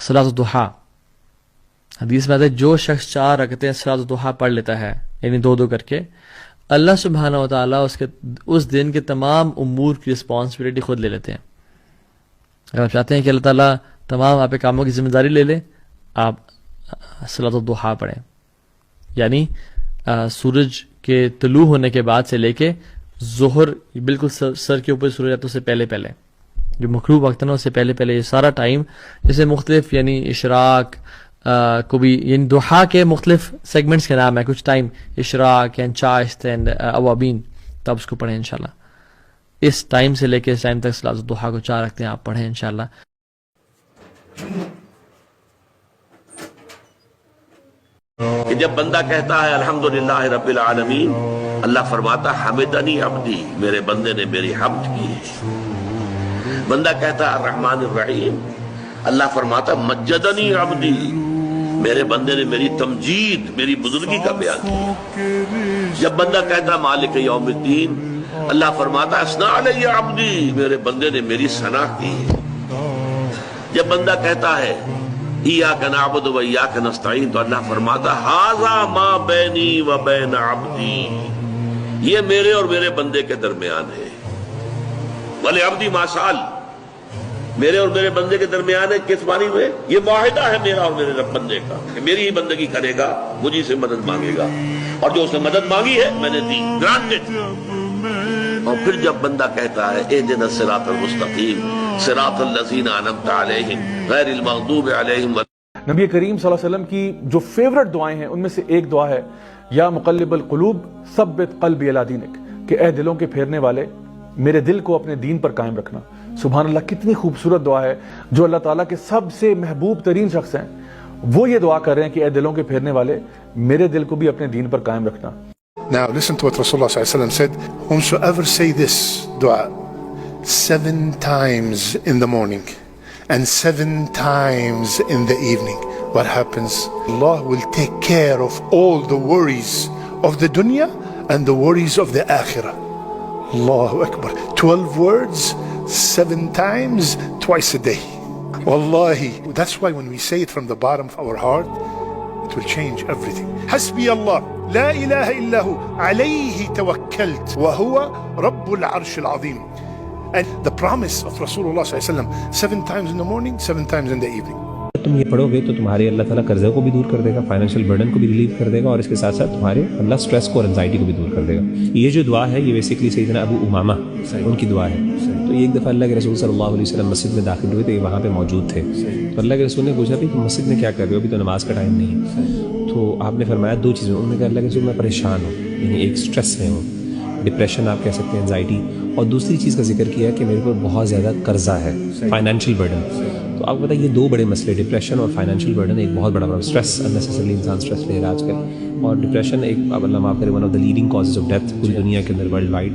صلاۃ الضحیٰ، حدیث میں آتا ہے جو شخص 4 رکعتیں صلاۃ الضحیٰ پڑھ لیتا ہے، یعنی 2 کر کے، اللہ سبحانہ و تعالیٰ اس دن کے تمام امور کی رسپانسبلٹی خود لے لیتے ہیں۔ اگر آپ چاہتے ہیں کہ اللہ تعالیٰ تمام آپ کے کاموں کی ذمہ داری لے لے، آپ صلاۃ الضحیٰ پڑھیں، یعنی سورج کے طلوع ہونے کے بعد سے لے کے ظہر، بالکل سر کے اوپر سورج آتا ہے اس سے پہلے جو مغرب وقت ہے نا، اس سے پہلے یہ سارا ٹائم، جسے مختلف یعنی اشراق کو بھی، یعنی ضحیٰ کے مختلف سیگمنٹس کے نام ہے، کچھ ٹائم اشراق اینڈ چاشت اینڈ اوابین، تب اس کو پڑھیں انشاءاللہ۔ اس ٹائم سے لے کے اس ٹائم تک صلاۃ الضحیٰ کو 4 رکھتے ہیں آپ پڑھیں انشاءاللہ۔ کہ جب بندہ کہتا ہے الحمدللہ رب العالمین، اللہ فرماتا حمدنی عبدی، میرے بندے نے میری حمد کی۔ بندہ کہتا ہے الرحمن الرحیم، اللہ فرماتا مجدنی عبدی، میرے بندے نے میری تمجید، میری بزرگی کا بیان کیا۔ جب بندہ کہتا مالک یوم الدین، اللہ فرماتا اثنا علی عبدی، میرے بندے نے میری ثنا کی۔ جب بندہ کہتا ہے ایاک نعبد و ایاک نستعین، تو اللہ فرماتا ھذا ما بینی و بین عبدی، یہ میرے اور میرے بندے کے درمیان ہے۔ ولعبدی ما سأل، میرے اور میرے بندے کے درمیان ہے، کس معنی میں؟ یہ معاہدہ ہے میرا اور میرے رب بندے کا کہ میری ہی بندگی کرے گا، مجھے سے مدد مانگے گا، اور جو اس نے مدد مانگی ہے میں نے دی، گرانٹڈ۔ اور پھر جب بندہ کہتا ہے اہدنا الصراط المستقیم صراط الذین انعمت علیہم غیر المغضوب علیہم، نبی کریم صلی اللہ علیہ وسلم کی جو فیورٹ دعائیں ہیں ان میں سے ایک دعا ہے یا مقلب القلوب ثبت قلبی علی دینک، کہ اے دلوں کے پھیرنے والے میرے دل کو اپنے دین پر قائم رکھنا۔ سبحان اللہ، کتنی خوبصورت دعا ہے۔ جو اللہ تعالیٰ کے سب سے محبوب ترین شخص ہیں وہ یہ دعا کر رہے ہیں کہ اے دلوں کے پھیرنے والے میرے دل کو بھی اپنے دین پر قائم رکھنا۔ Now listen to what Rasulullah ﷺ said, whomsoever say this dua 7 times in the morning and 7 times in the evening, what happens? Allah will take care of all the worries of the dunya and the worries of the akhirah. Allahu Akbar. 12 words, 7 times, twice a day. Wallahi, that's why when we say it from the bottom of our heart, it will change everything. Hasbi Allah, la ilaha illahu, alayhi tawakkaltu, wa huwa rabbul arshil azim. And the promise of Rasulullah sallallahu alaihi wasallam, 7 times in the morning, 7 times in the evening. تم یہ پڑھو گے تو تمہارے اللہ تعالیٰ قرضے کو بھی دور کر دے گا، فائنینشیل برڈن کو بھی ریلیو کر دے گا، اور اس کے ساتھ ساتھ تمہارے اللہ سٹریس کو اور انزائٹی کو بھی دور کر دے گا۔ یہ جو دعا ہے یہ بیسکلی سیدنا ابو امامہ ان کی دعا ہے۔ تو ایک دفعہ اللہ کے رسول صلی اللہ علیہ وسلم مسجد میں داخل ہوئے تو یہ وہاں پہ موجود تھے، تو اللہ کے رسول نے پوچھا کہ تم مسجد میں کیا کر رہے ہو، ابھی تو نماز کا ٹائم نہیں ہے۔ تو آپ نے فرمایا 2 چیزیں، انہوں نے کہا اللہ کے رسول میں پریشان ہوں، یعنی ایک سٹریس میں ہوں، ڈپریشن آپ کہہ سکتے ہیں، انزائٹی، اور دوسری چیز کا ذکر کیا کہ میرے پر بہت زیادہ قرضہ ہے، فائنینشیل برڈن۔ تو آپ کو پتہ یہ 2 بڑے مسئلے، ڈپریشن اور فائنینشیل برڈن، ایک بہت بڑا اسٹریس، اننیسیسریلی انسان اسٹریس لے رہا آج کل، اور ڈپریشن ایک اب اللہ معاف کرے one of the leading causes of death پوری دنیا کے اندر ورلڈ وائڈ،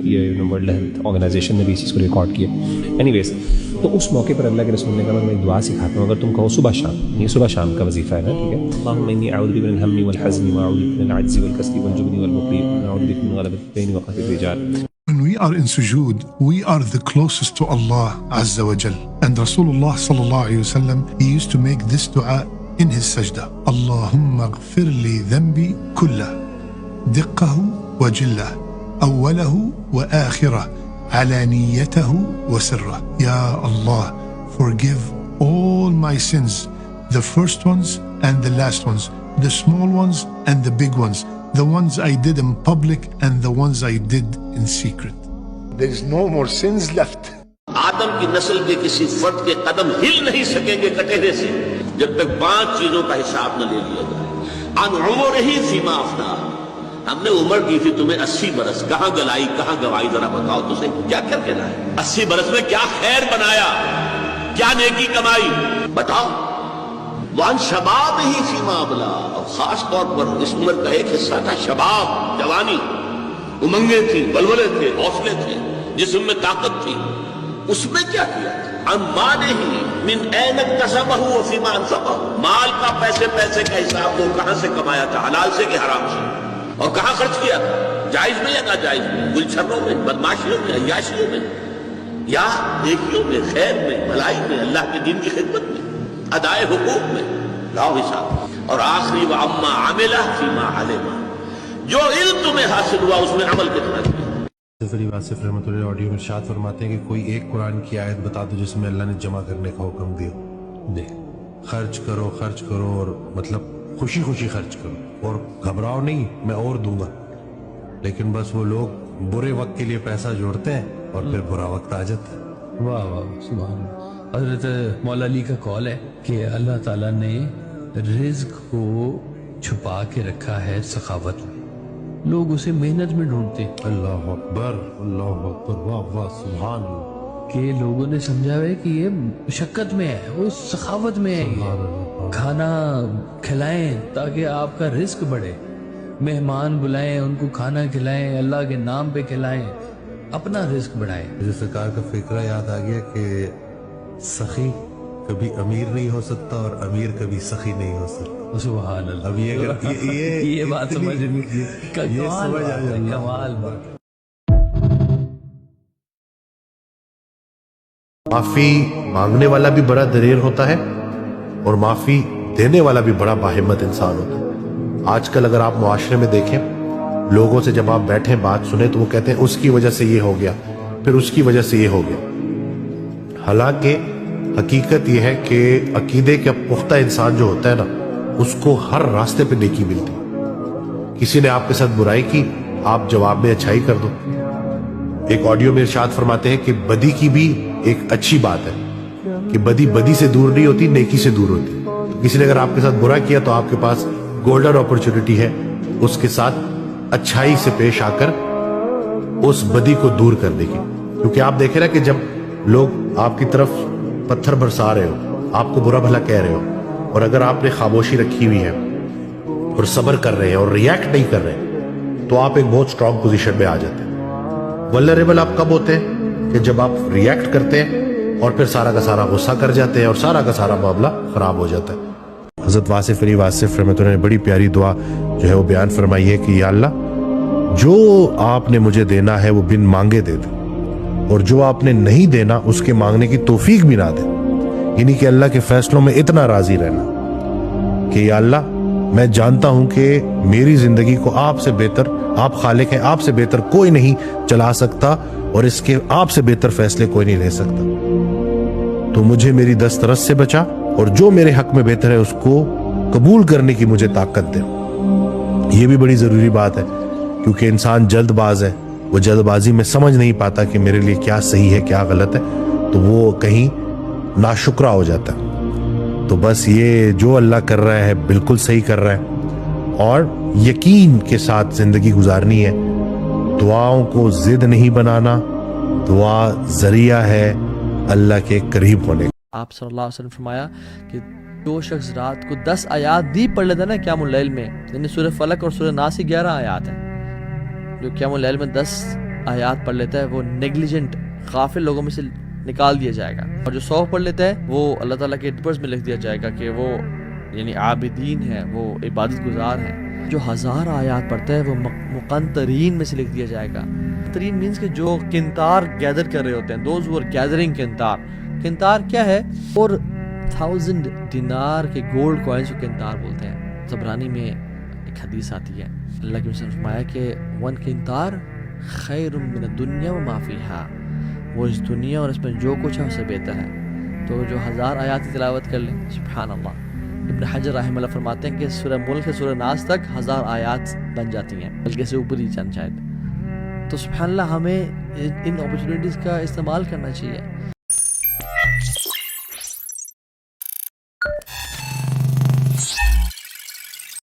یہ ورلڈ ہیلتھ آرگنائزیشن نے بھی اس چیز کو ریکارڈ کیا۔ اینی ویز، تو اس موقع پر اللہ کے رسول نے کہا میں ایک دعا سکھاتا ہوں، اگر تم کہو صبح شام، یہ صبح شام کا وظیفہ ہے نا، ٹھیک ہے، اللہم انی اعوذ بک من الہم والحزن واعوذ بک من العجز والکسل والجبن والبخل واعوذ بک من غلبۃ الدین وقہر الرجال۔ When we are in sujood, we are the closest to Allah Azza wa Jal. And Rasulullah sallallahu alayhi wa sallam, he used to make this dua in his sajda. Allahumma ghfir li dhanbi kullah, diqqahu wa jillah, awwalahu wa akhirah, alaniyatahu wa sirrah. Ya Allah, forgive all my sins, the first ones and the last ones, the small ones and the big ones, the ones I did in public and the ones I did in secret. There is no more sins left. آدم کی نسل کے کسی فرد کے قدم ہل نہیں سکیں گے کٹہرے سے جب تک 5 چیزوں کا حساب نہ لے لیا جائے۔ عن عمرہ فیما افنا، ہم نے عمر کی تھی تمہیں 80 برس، کہاں گلائی کہاں گوائی، ذرا بتاؤ تجھے کیا کیا کہنا ہے، 80 برس میں کیا خیر بنایا، کیا نیکی کمائی، بتاؤ۔ وان شباب ہی فیما ابلا، اور خاص طور پر اس عمر کا ایک حصہ تھا شباب، جوانی، امنگیں تھیں، ولولے تھے، حوصلے تھے، جسم میں طاقت تھی، اس میں کیا کیا؟ عن مالہ من این اکتسبہ وفیما انفقہ، مال کا پیسے کا حساب وہ کہاں سے کمایا تھا، حلال سے کہ حرام سے، اور کہاں خرچ کیا تھا، جائز میں یا ناجائز میں، گلچھروں میں، بدماشیوں میں، عیاشیوں میں، یا نیکیوں میں، خیر میں، بھلائی میں، اللہ کے دین کی خدمت میں۔ ادائے حقوق میں لاؤ حساب. اور آخری وَأَمَّا عَمِلَ فِيمَا عَلِمَ, جو علم تمہیں حاصل ہوا اس میں عمل کتنا کیا. فری واصف رحمۃ اللہ آڈیو میں ارشاد فرماتے ہیں کہ کوئی ایک قرآن کی آیت بتا دو جس میں اللہ نے جمع کرنے کا حکم دیا. دیکھ, خرچ کرو اور مطلب خوشی خوشی خرچ کرو اور گھبراؤ نہیں, میں اور دوں گا. لیکن بس وہ لوگ برے وقت کے لیے پیسہ جوڑتے ہیں اور پھر برا وقت آ جاتا ہے. واہ واہ سبحان اللہ. حضرت مولا علی کا قول ہے کہ اللہ تعالیٰ نے رزق کو چھپا کے رکھا ہے سخاوت میں, لوگ اسے محنت میں ڈھونڈتے ہیں. اللہ اکبر, واہ واہ سبحان اللہ. کہ لوگوں نے سمجھا ہے کہ یہ مشقت میں ہے, وہ سخاوت میں ہے. کھانا کھلائیں تاکہ آپ کا رزق بڑھے, مہمان بلائیں, ان کو کھانا کھلائیں, اللہ کے نام پہ کھلائیں, اپنا رزق بڑھائیں. مجھے سرکار کا فکرہ یاد آ گیا کہ سخی کبھی امیر نہیں ہو سکتا اور امیر کبھی سخی نہیں ہو سکتا. سبحان اللہ. اب یہ بات سمجھ نہیں, سمجھ آ جائے. کمال بات. معافی مانگنے والا بھی بڑا دلیر ہوتا ہے اور معافی دینے والا بھی بڑا باہمت انسان ہوتا ہے. آج کل اگر آپ معاشرے میں دیکھیں, لوگوں سے جب آپ بیٹھیں بات سنیں تو وہ کہتے ہیں اس کی وجہ سے یہ ہو گیا, پھر اس کی وجہ سے یہ ہو گیا. حالانکہ حقیقت یہ ہے کہ عقیدے کا پختہ انسان جو ہوتا ہے نا, اس کو ہر راستے پہ نیکی ملتی. کسی نے آپ کے ساتھ برائی کی, آپ جواب میں اچھائی کر دو. ایک آڈیو میں ارشاد فرماتے ہیں کہ بدی کی بھی ایک اچھی بات ہے کہ بدی سے دور نہیں ہوتی, نیکی سے دور ہوتی. کسی نے اگر آپ کے ساتھ برا کیا تو آپ کے پاس گولڈن اپرچونٹی ہے اس کے ساتھ اچھائی سے پیش آ کر اس بدی کو دور کرنے کی. کیونکہ آپ دیکھیں نا کہ جب لوگ آپ کی طرف پتھر برسا رہے ہو, آپ کو برا بھلا کہہ رہے ہو, اور اگر آپ نے خاموشی رکھی ہوئی ہے اور صبر کر رہے ہیں اور ریاکٹ نہیں کر رہے, تو آپ ایک بہت سٹرونگ پوزیشن میں آ جاتے ہیں. ولنریبل آپ کب ہوتے ہیں کہ جب آپ ریاکٹ کرتے ہیں اور پھر سارا کا سارا غصہ کر جاتے ہیں اور سارا کا سارا معاملہ خراب ہو جاتا ہے. حضرت واصف علی واصف رحمۃ اللہ نے بڑی پیاری دعا جو ہے وہ بیان فرمائی ہے کہ یا اللہ, جو آپ نے مجھے دینا ہے وہ بن مانگے دے دے, اور جو آپ نے نہیں دینا اس کے مانگنے کی توفیق بھی نہ دے. یعنی کہ اللہ کے فیصلوں میں اتنا راضی رہنا کہ یا اللہ, میں جانتا ہوں کہ میری زندگی کو آپ سے بہتر, آپ خالق ہیں, آپ سے بہتر کوئی نہیں چلا سکتا اور اس کے آپ سے بہتر فیصلے کوئی نہیں لے سکتا. تو مجھے میری دسترس سے بچا اور جو میرے حق میں بہتر ہے اس کو قبول کرنے کی مجھے طاقت دے. یہ بھی بڑی ضروری بات ہے کیونکہ انسان جلد باز ہے, وہ جلد بازی میں سمجھ نہیں پاتا کہ میرے لیے کیا صحیح ہے کیا غلط ہے, تو وہ کہیں ناشکرا ہو جاتا ہے. تو بس یہ جو اللہ کر رہا ہے بالکل صحیح کر رہا ہے, اور یقین کے ساتھ زندگی گزارنی ہے. دعاؤں کو ضد نہیں بنانا, دعا ذریعہ ہے اللہ کے قریب ہونے. آپ صلی اللہ علیہ وسلم فرمایا کہ جو شخص رات کو 10 آیات بھی پڑھ لیتا ہے نا قیام اللیل میں, یعنی سورہ فلق اور سورہ ناس کی 11 آیات ہیں, جو قیام اللیل میں 10 آیات پڑھ لیتا ہے وہ نیگلیجنٹ غافل لوگوں میں سے نکال دیا جائے گا. اور جو 100 پڑھ لیتا ہے وہ اللہ تعالیٰ کے ڈپرز میں لکھ دیا جائے گا کہ وہ یعنی عابدین ہیں, وہ عبادت گزار ہیں. جو 1000 آیات پڑھتا ہے وہ مقنطرین میں سے لکھ دیا جائے گا. مقنطرین مینس کہ جو قنطار گیدر کر رہے ہوتے ہیں, دوز ہو گیدرنگ قنطار. قنطار کیا ہے؟ اور 1000 دینار کے گولڈ کوائنز کو قنطار بولتے ہیں. طبرانی میں ایک حدیث آتی ہے, اللہ کے رسول نے فرمایا کہ 1 قنطار خیر من الدنیا وما فیہا, وہ اس دنیا اور اس میں جو کچھ ہے اسے بہتر ہے. تو جو 1000 آیات کی تلاوت کر لیں, سبحان اللہ. ابن حجر رحمہ اللہ فرماتے ہیں کہ سورہ ملک سے سورہ ناس تک 1000 آیات بن جاتی ہیں, بلکہ سے اوپر ہی چند شاید. تو سبحان اللہ, ہمیں ان اپرچونیٹیز کا استعمال کرنا چاہیے.